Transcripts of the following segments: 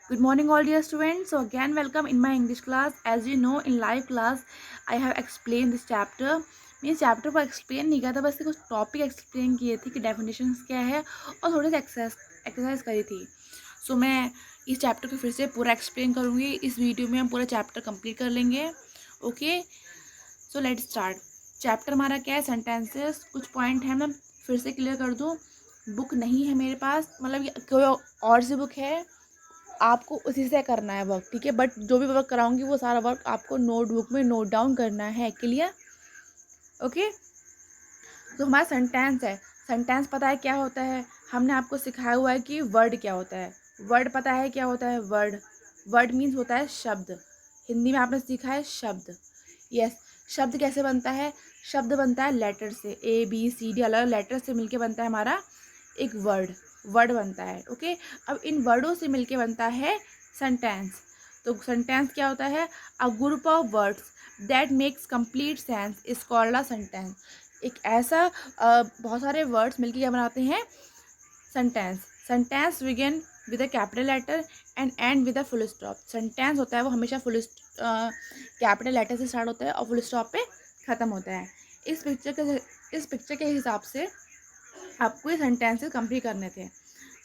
Good morning, all dear students. So again, welcome in my English class. As you know, in live class, I have explained this chapter. मैं इस chapter को explain नहीं किया था, बस कुछ topic explain किए थे कि डेफिनेशंस क्या है और थोड़ी सी एक्सरसाइज करी थी. सो मैं इस चैप्टर को फिर से पूरा एक्सप्लेन करूँगी. इस वीडियो में हम पूरा चैप्टर कंप्लीट कर लेंगे. Okay, so let's start. Chapter हमारा क्या है? सेंटेंसेस. कुछ पॉइंट है, मैं फिर से क्लियर कर दूँ. बुक नहीं है मेरे पास, मतलब कोई और सी बुक है, आपको उसी से करना है वर्क, ठीक है. बट जो भी वर्क कराऊंगी वो सारा वर्क आपको नोटबुक में नोट डाउन करना है. क्लियर? ओके. तो हमारा सेंटेंस है. सेंटेंस पता है क्या होता है? हमने आपको सिखाया हुआ है कि वर्ड क्या होता है. वर्ड पता है क्या होता है? वर्ड. वर्ड मीन्स होता है शब्द. हिंदी में आपने सीखा है शब्द. यस. शब्द कैसे बनता है? शब्द बनता है लेटर से. ABCD अलग अलग लेटर से मिलके बनता है हमारा एक वर्ड. वर्ड बनता है. ओके. अब इन वर्डों से मिलके बनता है सेंटेंस. तो सेंटेंस क्या होता है? A group of words that makes complete sense is called a sentence. एक ऐसा बहुत सारे वर्ड्स मिलके क्या बनाते हैं? Sentence. Sentence begin with a capital letter and end with a full stop. Sentence होता है वो हमेशा कैपिटल लेटर से स्टार्ट होता है और फुल स्टॉप पे ख़त्म होता है. इस पिक्चर के हिसाब से आपको ये सेंटेंसेस कंप्लीट करने थे.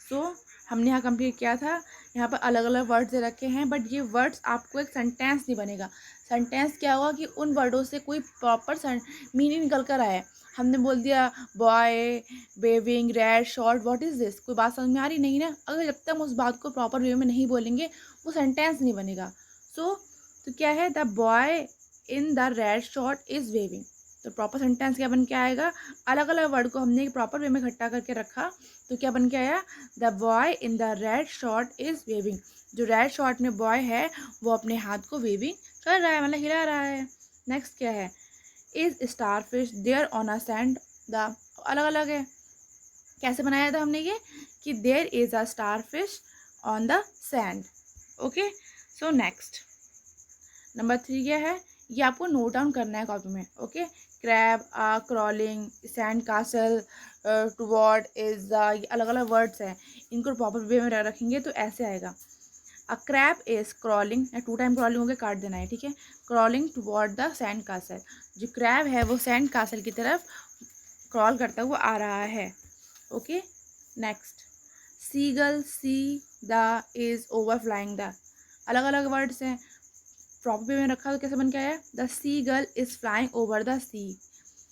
सो हमने यहाँ कंप्लीट किया था. यहाँ पर अलग अलग वर्ड्स दे रखे हैं, बट ये वर्ड्स आपको एक सेंटेंस नहीं बनेगा. सेंटेंस क्या होगा कि उन वर्डों से कोई प्रॉपर मीनिंग निकल कर आए. हमने बोल दिया boy, waving, red, short, what is this, कोई बात समझ में आ रही नहीं ना. अगर जब तक हम उस बात को प्रॉपर वे में नहीं बोलेंगे वो सेंटेंस नहीं बनेगा. तो क्या है? The boy in the red short is waving. तो प्रॉपर सेंटेंस क्या बन के आएगा? अलग अलग वर्ड को हमने प्रॉपर वे में इकट्ठा करके रखा तो क्या बन के आया? The boy in the red short is waving. जो रेड शॉर्ट में बॉय है वो अपने हाथ को वेविंग कर रहा है, मतलब हिला रहा है. नेक्स्ट क्या है? Is starfish there on a sand. The अलग अलग है. कैसे बनाया था हमने ये कि there is a starfish on the sand. Okay. So next number 3 क्या है? ये आपको नोट डाउन करना है कॉपी में. Okay. Crab, crawling, sand castle, toward, is, ये अलग अलग वर्ड्स हैं. इनको प्रॉपर वे में रखेंगे तो ऐसे आएगा. अ क्रैब इज क्रॉलिंग, या 2 टाइम क्रॉलिंग होकर काट देना है, ठीक है. Crawling toward the sand castle. जो क्रैब है वो सैंड कासल की तरफ क्रॉल करता हुआ आ रहा है. Okay. Next seagull, sea, the, is, over flying the. अलग अलग वर्ड्स हैं. प्रॉपर वे में रखा तो कैसे बन के आया? The seagull is flying over the sea.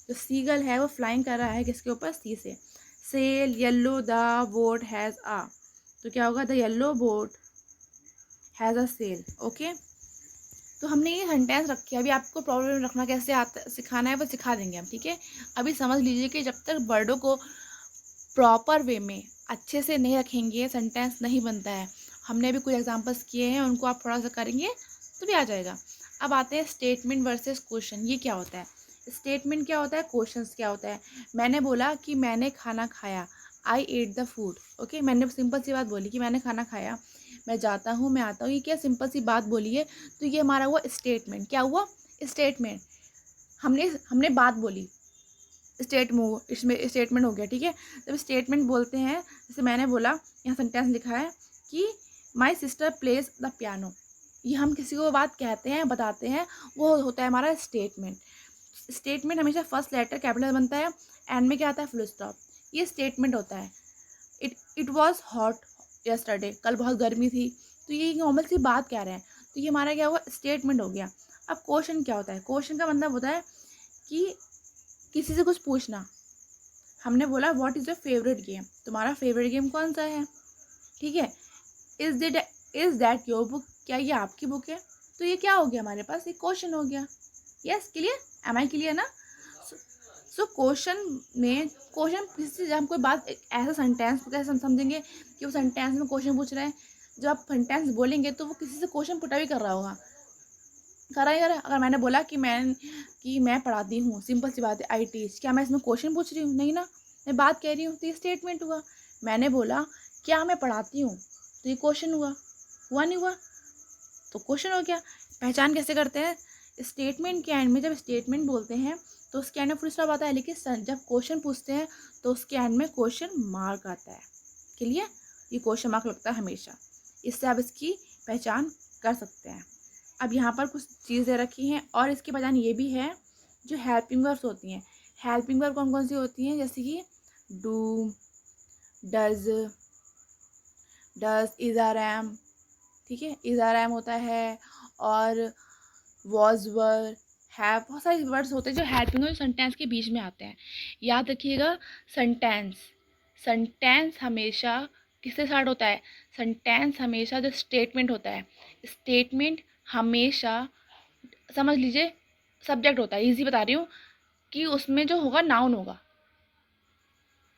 जो सी गर्ल है वो फ्लाइंग कर रहा है किसके ऊपर? सी से. Sail, yellow, the boat has a. तो क्या होगा? The yellow boat has a sail. Okay. तो हमने ये सेंटेंस रखी है. अभी आपको प्रॉब्लम रखना कैसे आता सिखाना है वो सिखा देंगे हम, ठीक है. अभी समझ लीजिए कि जब तक वर्डों को प्रॉपर वे में अच्छे से नहीं रखेंगे सेंटेंस नहीं बनता है. हमने अभी कुछ एग्जांपल्स किए हैं, उनको आप थोड़ा सा करेंगे तो भी आ जाएगा. अब आते हैं स्टेटमेंट वर्सेस क्वेश्चन. ये क्या होता है? स्टेटमेंट क्या होता है? क्वेश्चंस क्या होता है? मैंने बोला कि मैंने खाना खाया. आई एट द फूड. ओके. मैंने सिंपल सी बात बोली कि मैंने खाना खाया. मैं जाता हूँ, मैं आता हूँ, ये क्या सिंपल सी बात बोली है. तो ये हमारा हुआ स्टेटमेंट. क्या हुआ? स्टेटमेंट. हमने हमने बात बोली. इसमें स्टेटमेंट हो गया, ठीक है. जब स्टेटमेंट बोलते हैं, जैसे मैंने बोला, यहाँ सेंटेंस लिखा है कि my sister plays the piano. ये हम किसी को बात कहते हैं, बताते हैं, वो होता है हमारा स्टेटमेंट. स्टेटमेंट हमेशा फर्स्ट लेटर कैपिटल बनता है, एंड में क्या आता है? Full stop. ये स्टेटमेंट होता है. It was hot yesterday. कल बहुत गर्मी थी. तो ये नॉर्मल सी बात कह रहे हैं. तो ये हमारा क्या हुआ? स्टेटमेंट हो गया. अब क्वेश्चन क्या होता है? क्वेश्चन का मतलब होता है कि किसी से कुछ पूछना. हमने बोला what is your favourite game. तुम्हारा फेवरेट गेम कौन सा है? ठीक है. Is that your book. क्या ये आपकी बुक है? तो ये क्या हो गया हमारे पास? एक क्वेश्चन हो गया. Yes. Clear? Am I clear ना? सो क्वेश्चन में क्वेश्चन किसी से हम कोई बात ऐसा सेंटेंस कैसे हम समझेंगे कि वो सेंटेंस में क्वेश्चन पूछ रहे हैं. जब आप सेंटेंस बोलेंगे तो वो किसी से क्वेश्चन पुट भी कर रहा होगा. करा ही करा. अगर मैंने बोला कि मैं पढ़ाती हूँ, सिंपल सी बात है, आई टीच. क्या मैं इसमें क्वेश्चन पूछ रही हूँ? नहीं ना. मैं बात कह रही हूँ तो ये स्टेटमेंट हुआ. मैंने बोला क्या मैं पढ़ाती हूँ, तो ये क्वेश्चन हुआ. हुआ नहीं हुआ? तो क्वेश्चन हो गया. पहचान कैसे करते हैं? स्टेटमेंट के एंड में जब स्टेटमेंट बोलते हैं तो उसके एंड में फुल स्टॉप आता है, लेकिन जब क्वेश्चन पूछते हैं तो उसके एंड में क्वेश्चन मार्क आता है. क्लियर? ये क्वेश्चन मार्क लगता है हमेशा. इससे आप इसकी पहचान कर सकते हैं। अब यहाँ पर कुछ चीज़ें रखी हैं और इसकी पहचान ये भी है, जो हेल्पिंग वर्ब्स होती हैं। हेल्पिंग वर्ब कौन कौन सी होती हैं, जैसे कि do, does, is are am, ठीक है, इज आर एम होता है, और वॉज वर, हैव, बहुत सारे वर्ड्स होते हैं जो हेल्पिंग और सेंटेंस के बीच में आते हैं। याद रखिएगा, सेंटेंस, सेंटेंस हमेशा किससे स्टार्ट होता है, सेंटेंस हमेशा जो स्टेटमेंट होता है, स्टेटमेंट हमेशा समझ लीजिए सब्जेक्ट होता है। इजी बता रही हूँ कि उसमें जो होगा नाउन होगा।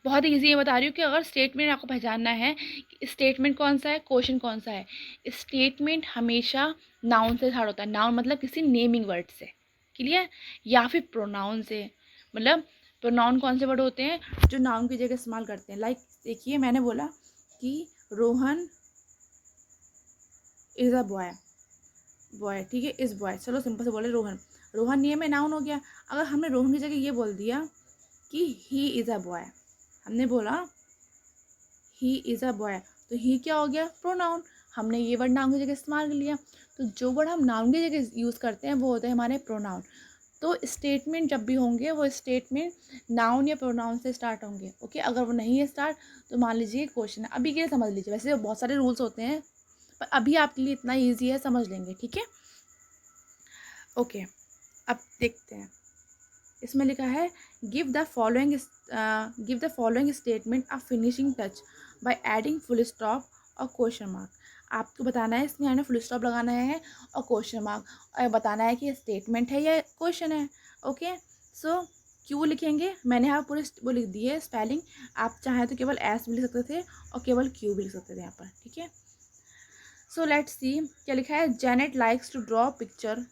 बहुत ही ईजी बता रही हूँ कि अगर स्टेटमेंट आपको पहचानना है कि स्टेटमेंट कौन सा है, क्वेश्चन कौन सा है, स्टेटमेंट हमेशा नाउन से स्टार्ट होता है। नाउन मतलब किसी नेमिंग वर्ड से, क्लियर, या फिर प्रोनाउन से। मतलब प्रोनाउन कौन से वर्ड होते हैं जो नाउन की जगह इस्तेमाल करते हैं। लाइक देखिए, मैंने बोला कि Rohan is a boy, boy, ठीक है, इज बॉय, चलो सिंपल से बोले रोहन, रोहन ये में नाउन हो गया। अगर हमने रोहन की जगह ये बोल दिया कि ही इज़ अ बॉय, हमने बोला ही इज़ अ बॉय, तो ही क्या हो गया, प्रोनाउन। हमने ये वर्ड नाउन की जगह इस्तेमाल कर लिया। तो जो वर्ड हम नाउन की जगह यूज़ करते हैं वो होते हैं हमारे प्रोनाउन। तो स्टेटमेंट जब भी होंगे वो स्टेटमेंट नाउन या प्रोनाउन से स्टार्ट होंगे। ओके, अगर वो नहीं है स्टार्ट तो मान लीजिए क्वेश्चन है। अभी के लिए समझ लीजिए, वैसे बहुत सारे रूल्स होते हैं पर अभी आपके लिए इतना ईजी है, समझ लेंगे, ठीक है। ओके, अब देखते हैं। इसमें लिखा है give the following statement a finishing touch by adding full stop और क्वेश्चन मार्क। आपको बताना है इसमें हमें फुल स्टॉप लगाना है और क्वेश्चन मार्क, और बताना है कि स्टेटमेंट है या क्वेश्चन है। ओके, सो क्यों लिखेंगे, मैंने यहाँ पूरे वो लिख दी है स्पेलिंग। आप चाहें तो केवल एस भी लिख सकते थे और केवल क्यू भी लिख सकते थे यहाँ पर, ठीक है। सो लेट्स सी क्या लिखा है, Janet likes to draw picture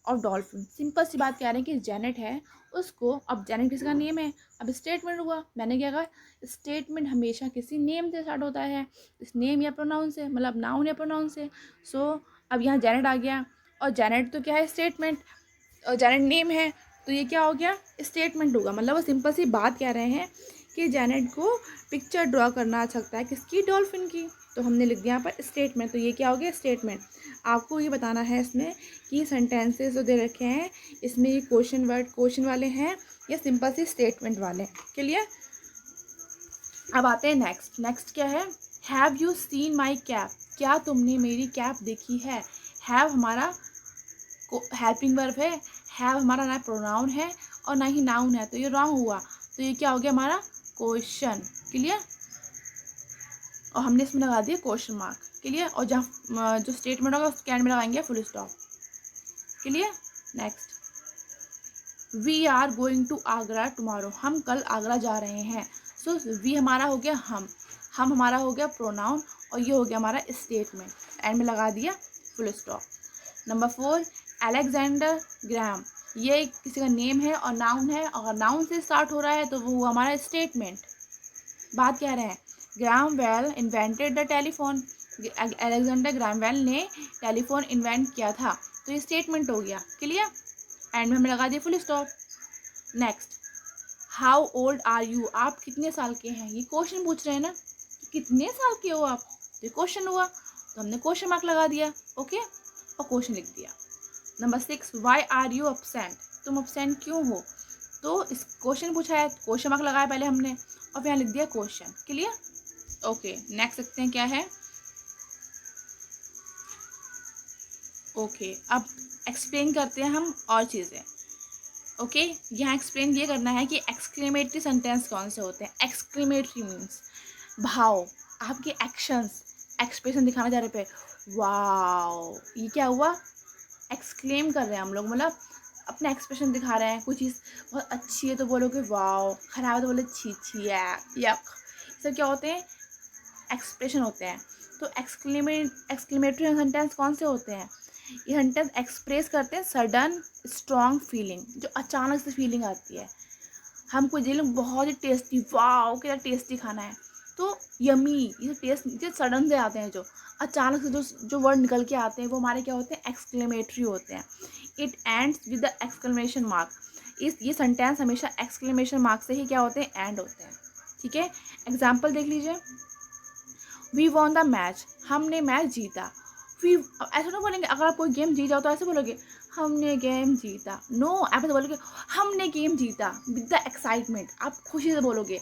और डॉल्फिन। सिंपल सी बात कह रहे हैं कि जेनेट है उसको, अब जेनेट किसका नेम है, अब स्टेटमेंट हुआ। मैंने क्या कहा, स्टेटमेंट हमेशा किसी नेम से स्टार्ट होता है, इस नेम या प्रोनाउन से, मतलब नाउन या प्रोनाउन से। सो अब यहाँ जेनेट आ गया, और जेनेट तो क्या है, स्टेटमेंट, और जेनेट नेम है, तो ये क्या हो गया, स्टेटमेंट होगा। मतलब वो सिंपल सी बात कह रहे हैं कि जेनेट को पिक्चर ड्रॉ करना आ सकता है, किसकी, डॉल्फिन की। तो हमने लिख दिया यहाँ पर स्टेटमेंट, तो ये क्या हो गया, स्टेटमेंट। आपको ये बताना है इसमें कि सेंटेंसेस जो दे रखे हैं इसमें ये क्वेश्चन वर्ड क्वेश्चन वाले हैं या सिंपल सी स्टेटमेंट वाले, क्लियर। अब आते हैं नेक्स्ट क्या है, have you seen my cap, क्या तुमने मेरी कैप देखी है। हैव हमारा हेल्पिंग वर्ब है, हैव हमारा ना प्रोनाउन है और ना ही नाउन है, तो ये रॉन्ग हुआ। तो ये क्या हो गया, हमारा क्वेश्चन, क्लियर। और हमने इसमें लगा दिया क्वेश्चन मार्क, क्लियर। और जहाँ जो स्टेटमेंट होगा उसके एंड में लगाएंगे full stop, clear. Next, we are going to Agra tomorrow, हम कल आगरा जा रहे हैं। सो वी हमारा हो गया हम हमारा हो गया प्रोनाउन, और ये हो गया हमारा स्टेटमेंट, एंड में लगा दिया full stop. Number 4, Alexander Graham, ये किसी का नेम है और नाउन है, अगर नाउन से स्टार्ट हो रहा है तो वो हुआ हमारा स्टेटमेंट। बात कह रहे हैं, Graham Bell invented the telephone, Alexander Graham Bell ने टेलीफोन इन्वेंट किया था, तो ये स्टेटमेंट हो गया, क्लियर। एंड में हमने लगा दिया full stop. Next, how old are you, आप कितने साल के हैं, ये क्वेश्चन पूछ रहे हैं ना, कि कितने साल के हो आप, तो ये क्वेश्चन हुआ, तो हमने क्वेश्चन मार्क लगा दिया, ओके, और क्वेश्चन लिख दिया। Number 6, why are you absent, तुम अपसेंट क्यों हो, तो इस क्वेश्चन पूछा है, क्वेश्चन मार्क लगाया पहले हमने और यहाँ लिख दिया क्वेश्चन, क्लियर। ओके, नेक्स्ट देखते हैं क्या है। ओके, अब एक्सप्लेन करते हैं हम और चीज़ें। ओके, यहाँ एक्सप्लेन ये करना है कि एक्सक्लेमेटरी सेंटेंस कौन से होते हैं। एक्सक्लेमेटरी मीन्स भाव, आपके एक्शंस, एक्सप्रेशन दिखाना चाह रहे पे, वाओ, ये क्या हुआ, एक्सक्लेम कर रहे हैं हम लोग, मतलब अपना एक्सप्रेशन दिखा रहे हैं। कोई चीज़ बहुत अच्छी है तो बोलोगे वाओ, खराब है तो बोले छी छी यक, सब क्या होते हैं, एक्सप्रेशन होते हैं। तो एक्सक्लेमेटरी सेंटेंस कौन से होते हैं, ये सेंटेंस एक्सप्रेस करते हैं सडन स्ट्रॉन्ग फीलिंग, जो अचानक से फीलिंग आती है। हम कोई दिल बहुत ही टेस्टी, वाओ क्या टेस्टी खाना है, तो यमी, ये टेस्ट जो सडन से आते हैं, जो अचानक से जो वर्ड निकल के आते हैं वो हमारे क्या होते हैं, एक्सक्लेमेटरी होते हैं। It ends with the exclamation mark, ये सेंटेंस हमेशा एक्सक्लेमेशन मार्क से ही क्या होते हैं, एंड होते हैं, ठीक है। एग्जाम्पल देख लीजिए, वी वॉन द मैच, हमने मैच जीता। वी, ऐसे ना बोलेंगे, अगर आप कोई गेम जीत जाओ तो ऐसे बोलोगे हमने गेम जीता। नो, आप ऐसे बोलोगे हमने गेम जीता विद द एक्साइटमेंट। आप खुशी से बोलोगे,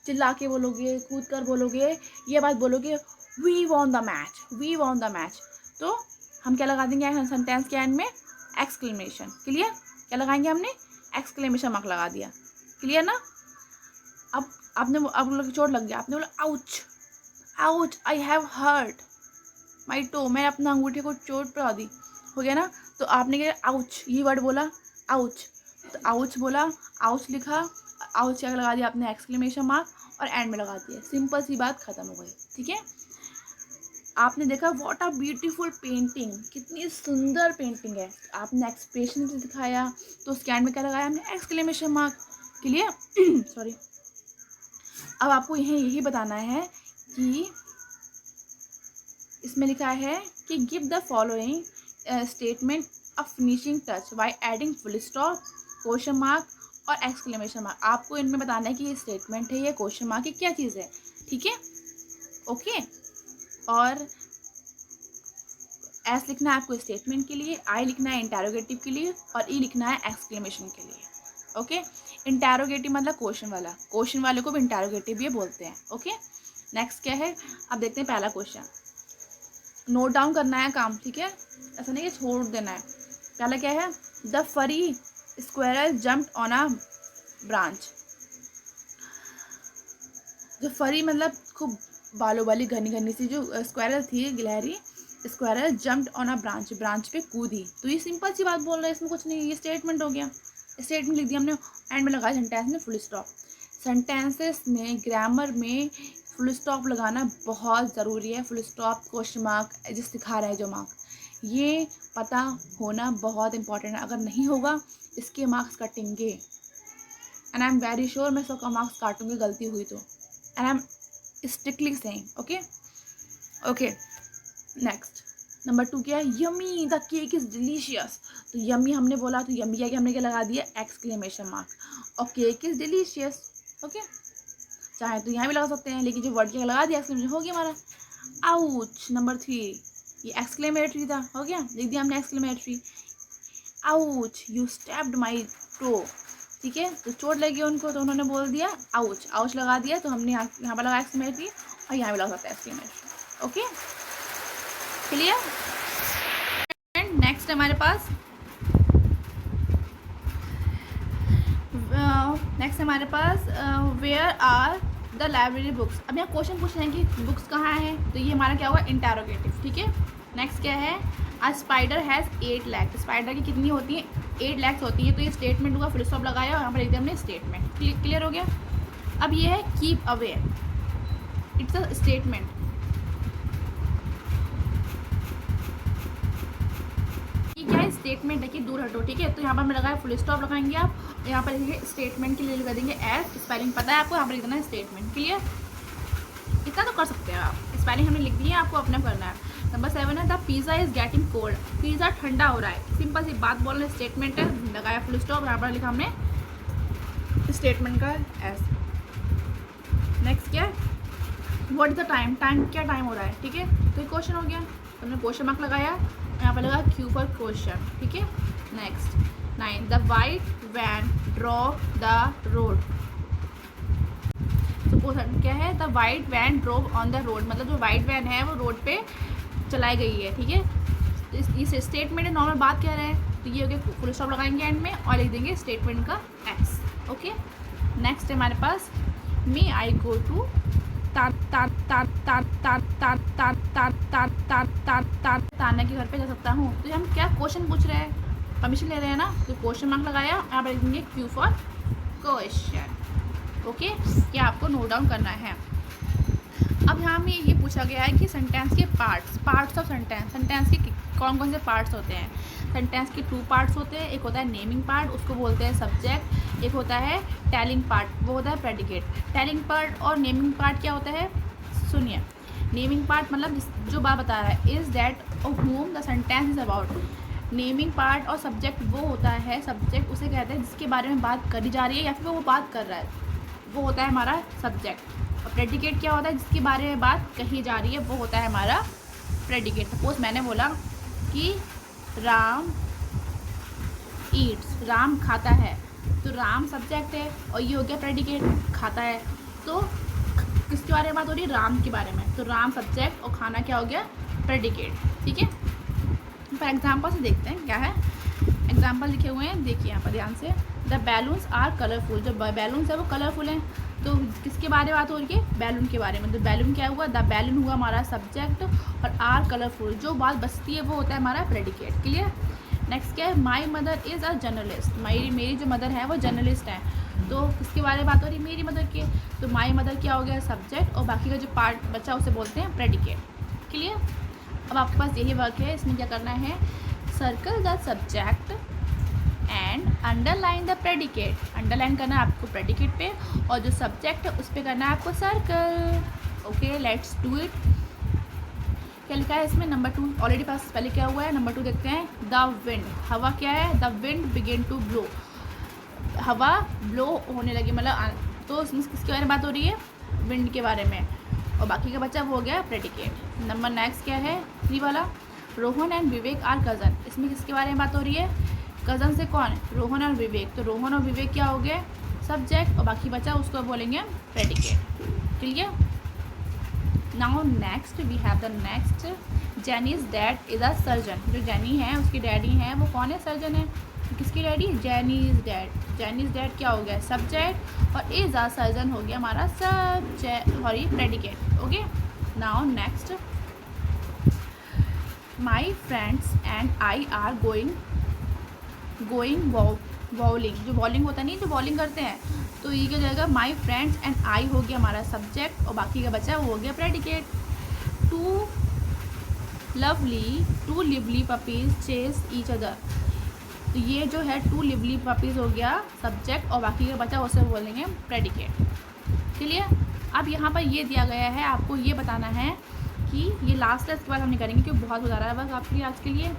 चिल्ला के बोलोगे, कूद कर बोलोगे, ये बात बोलोगे, we won the match, we won the match. तो हम क्या लगा देंगे सेंटेंस के एंड में? एक्सक्लेमेशन। क्लियर? क्या लगाएंगे हमने? एक्सक्लेमेशन मार्क लगा दिया। क्लियर ना? अब आपने, आप लोग चोट लग गया, आपने बोला ouch, ouch, I have hurt my toe, मैंने अपना अंगूठे को चोट पहुंचा दी, हो गया ना? तो आपने क्या, आउच, ये वर्ड बोला, आउच, तो आउच बोला, आउच लिखा, आउच क्या लगा दिया आपने? एक्सक्लेमेशन मार्क, और एंड में लगा दिया। सिंपल सी बात खत्म हो गई। ठीक है? आपने देखा व्हाट अ ब्यूटीफुल पेंटिंग, कितनी सुंदर पेंटिंग है। आपने एक्सप्रेशन से दिखाया, तो उसके एंड में क्या लगाया हमने? Exclamation mark. क्लियर? सॉरी। अब आपको यही बताना है कि इसमें लिखा है कि give the following statement a finishing touch by adding full stop, question mark और एक्सक्लेमेशन मार्क। आपको इनमें बताना है कि ये स्टेटमेंट है, ये क्वेश्चन मार्क, ये क्या चीज़ है। ठीक है? ओके। और एस लिखना है आपको स्टेटमेंट के लिए, आई लिखना है इंटेरोगेटिव के लिए, और ई लिखना है एक्सक्लेमेशन के लिए। ओके? इंटेरोगेटिव मतलब क्वेश्चन वाला, क्वेश्चन वाले को भी इंटेरोगेटिव भी बोलते हैं। ओके? नेक्स्ट क्या है, अब देखते हैं पहला क्वेश्चन। नोट डाउन करना है काम, ठीक है? ऐसा नहीं कि छोड़ देना है। पहला क्या है? द फरी squirrel jumped on a branch. जो फरी मतलब खूब बालों वाली घनी घनी सी जो स्क्वेरल थी, गिलहरी, squirrel jumped on a branch, branch पे कूदी। तो ये सिंपल सी बात बोल रहे हैं, इसमें कुछ नहीं, ये स्टेटमेंट हो गया। स्टेटमेंट लिख दिया हमने, एंड में लगाया सेंटेंस में फुल स्टॉप। सेंटेंसेस में, ग्रामर में फुल स्टॉप लगाना बहुत ज़रूरी है। फुल स्टॉप, क्वेश्चन मार्क, जिस दिखा रहा है जो मार्क, ये पता होना बहुत इंपॉर्टेंट है। अगर नहीं होगा इसके मार्क्स कटेंगे, and I am very sure मैं 100 का मार्क्स काटूंगी गलती हुई तो, and I am strictly saying. Okay? Okay. Next number 2 क्या है? Yummy the cake is delicious. तो यमी हमने बोला, तो यमी क्या, हमने क्या लगा दिया? Exclamation mark. और केक इज़ डिलीशियस। ओके? चाहे तो यहाँ भी लगा सकते हैं, लेकिन जो वर्ड क्या लगा दिया एक्सक्लेमेशन, हो गया हमारा। आउच नंबर 3, ये एक्सक्लेमेटरी था, हो गया, लिख दिया हमने exclamatory. Ouch, you stepped my toe. ठीक है? तो चोट लगी उनको, तो उन्होंने बोल दिया आउच, आउच लगा दिया, तो हमने यहाँ पर लगा एक्सक्लेमेटरी, और यहाँ भी लगा सकते हैं exclamatory. Okay? Clear? And next हमारे पास where are the library books. अब यहाँ क्वेश्चन पूछ रहे हैं कि बुक्स कहाँ हैं, तो ये हमारा क्या होगा? इंटेरोगेटिव। ठीक है? नेक्स्ट क्या है? A spider has 8 legs। Spider की कितनी होती है? 8 legs होती है। तो ये स्टेटमेंट हुआ, फुल स्टॉप लगाया और यहाँ पर लिख दिया हमने स्टेटमेंट। क्लियर हो गया? अब ये है keep away, it's a statement. क्या है? स्टेटमेंट है कि दूर हटो। ठीक है? तो यहाँ पर हमें लगाया फुल स्टॉप लगाएंगे आप, यहाँ पर लिखेंगे स्टेटमेंट के लिए लिख देंगे एस, स्पेलिंग पता है आपको, यहाँ पर लिख देना है स्टेटमेंट। क्लियर? इतना तो कर सकते हैं आप, स्पेलिंग हमने लिख दी है, आपको अपना करना है। नंबर 7 है the pizza is getting cold. Pizza ठंडा हो रहा है। सिंपल सी बात बोल रहे हैं, स्टेटमेंट है, लगाया फुल स्टॉप, यहाँ पर लिखा हमने स्टेटमेंट का एस। नेक्स्ट क्या है? What is the time, time क्या टाइम हो रहा है। ठीक है? तो ये क्वेश्चन हो गया, तो हमने क्वेश्चन मार्क लगाया, यहाँ पर लगा क्यू फॉर क्वेश्चन। ठीक है? Next 9 the white van drove the road. Suppose क्या है? The white van drove on the road, मतलब जो वाइट वैन है वो रोड पे चलाई गई है। ठीक है? इस स्टेटमेंट है, नॉर्मल बात कह रहे हैं, तो ये हो गया, फुल स्टॉप लगाएंगे एंड में और लिख देंगे स्टेटमेंट का एक्स। ओके? नेक्स्ट है हमारे पास मे आई गो टू तान्या के घर पे जा सकता हूँ। तो हम क्या क्वेश्चन पूछ रहे हैं, परमिशन ले रहे हैं ना, तो क्वेश्चन मार्क लगाया, यहाँ पर लिख देंगे क्यू फॉर क्वेश्चन। ओके? क्या आपको नोट डाउन करना है। अब यहाँ में ये पूछा गया है कि सेंटेंस के पार्ट्स ऑफ सेंटेंस के कौन कौन से पार्ट्स होते हैं। सेंटेंस के 2 पार्ट्स होते हैं, एक होता है नेमिंग पार्ट, उसको बोलते हैं सब्जेक्ट, एक होता है टेलिंग पार्ट, वो होता है प्रेडिकेट। टेलिंग पार्ट और नेमिंग पार्ट क्या होता है, सुनिए। नेमिंग पार्ट मतलब जो बात बता रहा है, is that of whom the sentence is about. Naming part और सब्जेक्ट वो होता है, सब्जेक्ट उसे कहते हैं जिसके बारे में बात करी जा रही है या फिर वो बात कर रहा है, वो होता है हमारा सब्जेक्ट। और प्रेडिकेट क्या होता है, जिसके बारे में बात कही जा रही है वो होता है हमारा प्रेडिकेट। सपोज मैंने बोला कि राम ईट्स, राम खाता है, तो राम सब्जेक्ट है और ये हो गया प्रेडिकेट, खाता है। तो किसके बारे में बात हो रही है, राम के बारे में, तो राम सब्जेक्ट और खाना क्या हो गया, प्रेडिकेट। ठीक है, फॉर एग्जाम्पल से देखते हैं क्या है। एग्जाम्पल लिखे हुए हैं, देखिए यहाँ पर ध्यान से। द बैलून्स आर कलरफुल, जो बैलून्स है वो कलरफुल हैं, तो किसके बारे में बात हो रही है, बैलून के बारे में। तो बैलून क्या हुआ, द बैलून हुआ हमारा सब्जेक्ट, और आर कलरफुल जो बात बचती है वो होता है हमारा प्रेडिकेट। क्लियर। नेक्स्ट क्या है, my mother is a journalist, मेरी जो मदर है वो जर्नलिस्ट है, तो किसके बारे में बात हो रही है, मेरी मदर की। तो माई मदर क्या हो गया, सब्जेक्ट, और बाकी का जो पार्ट बचा उसे बोलते हैं प्रेडिकेट। क्लियर। अब आपके पास यही वर्क है, इसमें क्या करना है, circle the subject and underline the predicate. Underline करना है आपको प्रेडिकेट पे, और जो सब्जेक्ट है उस पर करना है आपको circle. Okay, let's do it. क्या लिखा है इसमें, नंबर 2 ऑलरेडी पास पहले क्या हुआ है, नंबर 2 देखते हैं। द विंड, हवा क्या है, the wind begin to blow, हवा ब्लो होने लगी, मतलब तो इसमें किसके बारे में बात हो रही है, विंड के बारे में, और बाकी का बच्चा वो हो गया प्रेडिकेट। नंबर नेक्स्ट क्या है, 3 वाला, Rohan and Vivek are cousin, इसमें किसके बारे में बात हो रही है, कज़न से कौन, रोहन और विवेक, तो रोहन और विवेक क्या हो गए, सब्जेक्ट, और बाकी बचा उसको बोलेंगे predicate. Clear. Now next we have the next, Jenny's dad is a surgeon, जो जेनी है उसकी डैडी हैं वो कौन है, सर्जन है, तो किसकी डैडी, जेनीज डैड। जेनीज डैड क्या हो गया, सब्जेक्ट, और इज़ अ सर्जन हो गया हमारा subject, sorry predicate. Okay. Now next, my friends and I R going bowling, जो बॉलिंग होता नहीं, जो बॉलिंग करते हैं, तो ये क्या जाएगा, माई फ्रेंड्स एंड आई हो गया हमारा सब्जेक्ट, और बाकी का बचा वो हो गया predicate. Two lively puppies chase each other, तो ये जो है टू लिवली पपीज हो गया सब्जेक्ट, और बाकी का बचा उसे बोलेंगे प्रेडिकेट। क्लियर। अब यहाँ पर ये दिया गया है, आपको ये बताना है कि ये लास्ट है, इसके बाद हम नहीं करेंगे क्योंकि बहुत बता रहा है बस आपके लिए, आज के लिए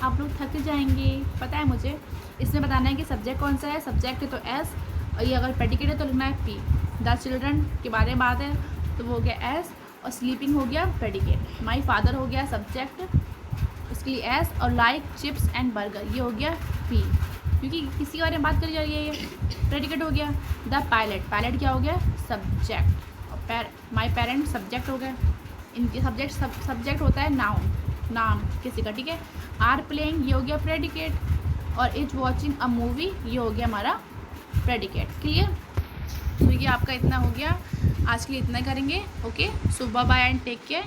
आप लोग थक जाएंगे, पता है मुझे। इसमें बताना है कि सब्जेक्ट कौन सा है, सब्जेक्ट है तो एस, और ये अगर प्रेडिकेट है तो लिखना है पी। द चिल्ड्रन के बारे में बात है तो वो हो गया एस, और स्लीपिंग हो गया प्रेडिकेट। माई फादर हो गया सब्जेक्ट, उसके लिए एस, और लाइक चिप्स एंड बर्गर ये हो गया पी, क्योंकि किसी के बारे में बात करी जा रही है, ये प्रेडिकेट हो गया। द पायलट क्या हो गया, सब्जेक्ट, और माई पेरेंट सब्जेक्ट हो गया, इनके सब्जेक्ट होता है नाउन, नाम किसी का। ठीक है। आर प्लेइंग ये हो गया प्रेडिकेट, और इज वॉचिंग अ मूवी ये हो गया हमारा प्रेडिकेट। क्लियर। तो ये आपका इतना हो गया, आज के लिए इतना करेंगे। Okay, so bye bye and take care.